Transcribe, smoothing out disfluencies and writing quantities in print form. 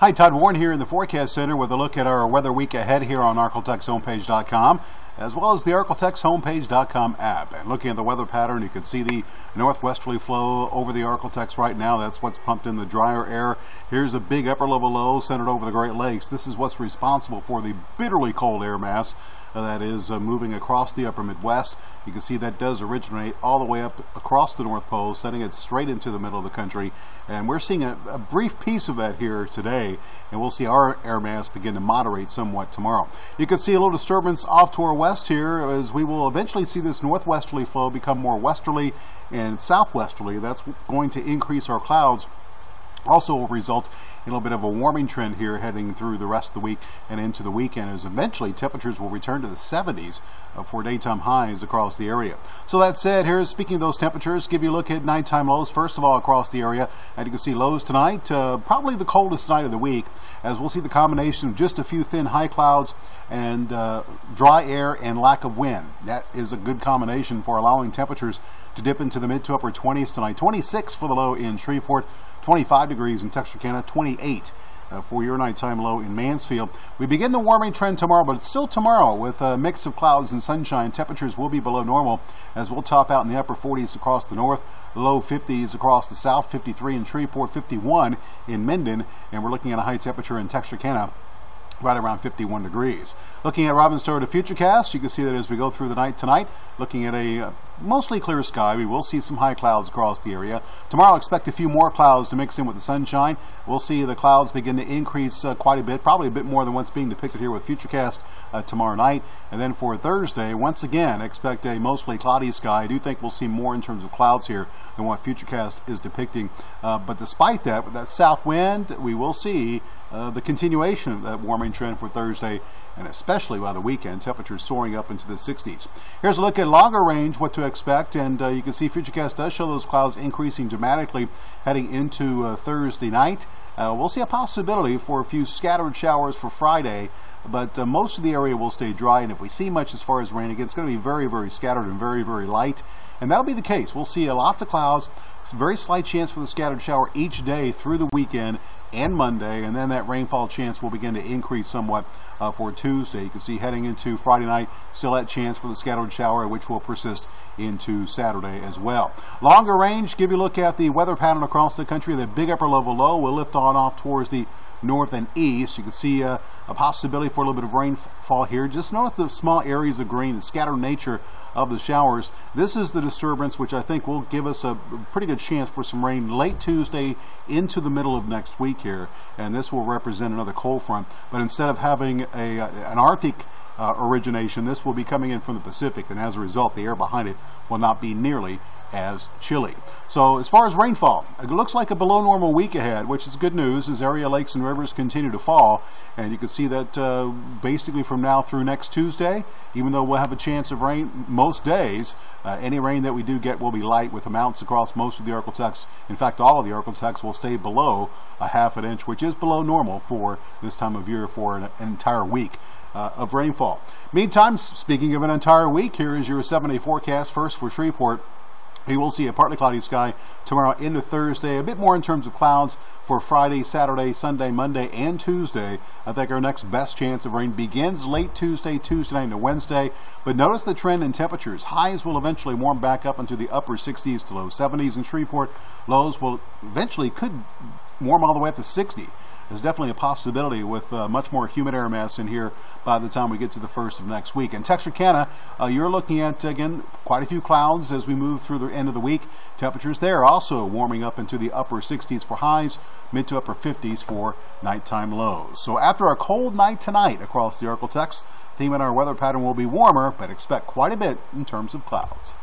Hi, Todd Warren here in the Forecast Center with a look at our weather week ahead here on ArkleTexHomepage.com, as well as the ArkleTexHomepage.com app. And looking at the weather pattern, you can see the northwesterly flow over the Arkeltex right now. That's what's pumped in the drier air. Here's a big upper level low centered over the Great Lakes. This is what's responsible for the bitterly cold air mass that is moving across the upper Midwest. You can see that does originate all the way up across the North Pole, sending it straight into the middle of the country. And we're seeing a brief piece of that here today, and we'll see our air mass begin to moderate somewhat tomorrow. You can see a little disturbance off to our west here, as we will eventually see this northwesterly flow become more westerly and southwesterly. That's going to increase our clouds. Also will result in a little bit of a warming trend here heading through the rest of the week and into the weekend, as eventually temperatures will return to the 70s for daytime highs across the area. So that said, here's speaking of those temperatures, give you a look at nighttime lows first of all across the area. And you can see lows tonight, probably the coldest night of the week, as we'll see the combination of just a few thin high clouds and dry air and lack of wind. That is a good combination for allowing temperatures to dip into the mid to upper 20s tonight. 26 for the low in Shreveport, 25 degrees in Texarkana, 28 for your nighttime low in Mansfield. We begin the warming trend tomorrow, but it's still tomorrow with a mix of clouds and sunshine. Temperatures will be below normal, as we'll top out in the upper 40s across the north, low 50s across the south, 53 in Shreveport, 51 in Minden, and we're looking at a high temperature in Texarkana right around 51 degrees. Looking at Robin's Toyota Futurecast, you can see that as we go through the night tonight, looking at a mostly clear sky, we will see some high clouds across the area. Tomorrow, expect a few more clouds to mix in with the sunshine. We'll see the clouds begin to increase quite a bit, probably a bit more than what's being depicted here with Futurecast tomorrow night. And then for Thursday, once again, expect a mostly cloudy sky. I do think we'll see more in terms of clouds here than what Futurecast is depicting. But despite that, with that south wind, we will see the continuation of that warming trend for Thursday, and especially by the weekend, temperatures soaring up into the 60s. Here's a look at longer range, what to expect, and you can see Futurecast does show those clouds increasing dramatically heading into Thursday night. We'll see a possibility for a few scattered showers for Friday, but most of the area will stay dry, and if we see much as far as rain, again, it's going to be very, very scattered and very, very light, and that'll be the case. We'll see lots of clouds, a very slight chance for the scattered shower each day through the weekend and Monday, and then that rainfall chance will begin to increase somewhat for Tuesday. You can see heading into Friday night, still that chance for the scattered shower, which will persist into Saturday as well. Longer range, give you a look at the weather pattern across the country. The big upper level low will lift on off towards the north and east. You can see a possibility for a little bit of rainfall here. Just notice the small areas of green, the scattered nature of the showers. This is the disturbance which I think will give us a pretty good chance for some rain late Tuesday into the middle of next week here, and this will represent another cold front. But instead of having an Arctic origination, this will be coming in from the Pacific, and as a result, the air behind it will not be nearly as chilly. So as far as rainfall, it looks like a below normal week ahead, which is good news as area lakes and rivers continue to fall. And you can see that basically from now through next Tuesday, even though we'll have a chance of rain most days, any rain that we do get will be light, with amounts across most of the Arkeltex. In fact, all of the Arkeltex will stay below a ½ an inch, which is below normal for this time of year for an entire week of rainfall. Meantime, speaking of an entire week, here is your 7-day forecast. First for Shreveport. We will see a partly cloudy sky tomorrow into Thursday, a bit more in terms of clouds for Friday, Saturday, Sunday, Monday, and Tuesday. I think our next best chance of rain begins late Tuesday night into Wednesday. But notice the trend in temperatures. Highs will eventually warm back up into the upper 60s to low 70s in Shreveport. Lows will eventually could warm all the way up to 60. There's definitely a possibility with much more humid air mass in here by the time we get to the first of next week. In Texarkana, you're looking at, again, quite a few clouds as we move through the end of the week. Temperatures there also warming up into the upper 60s for highs, mid to upper 50s for nighttime lows. So after a cold night tonight across the Arkeltex, theme in our weather pattern will be warmer, but expect quite a bit in terms of clouds.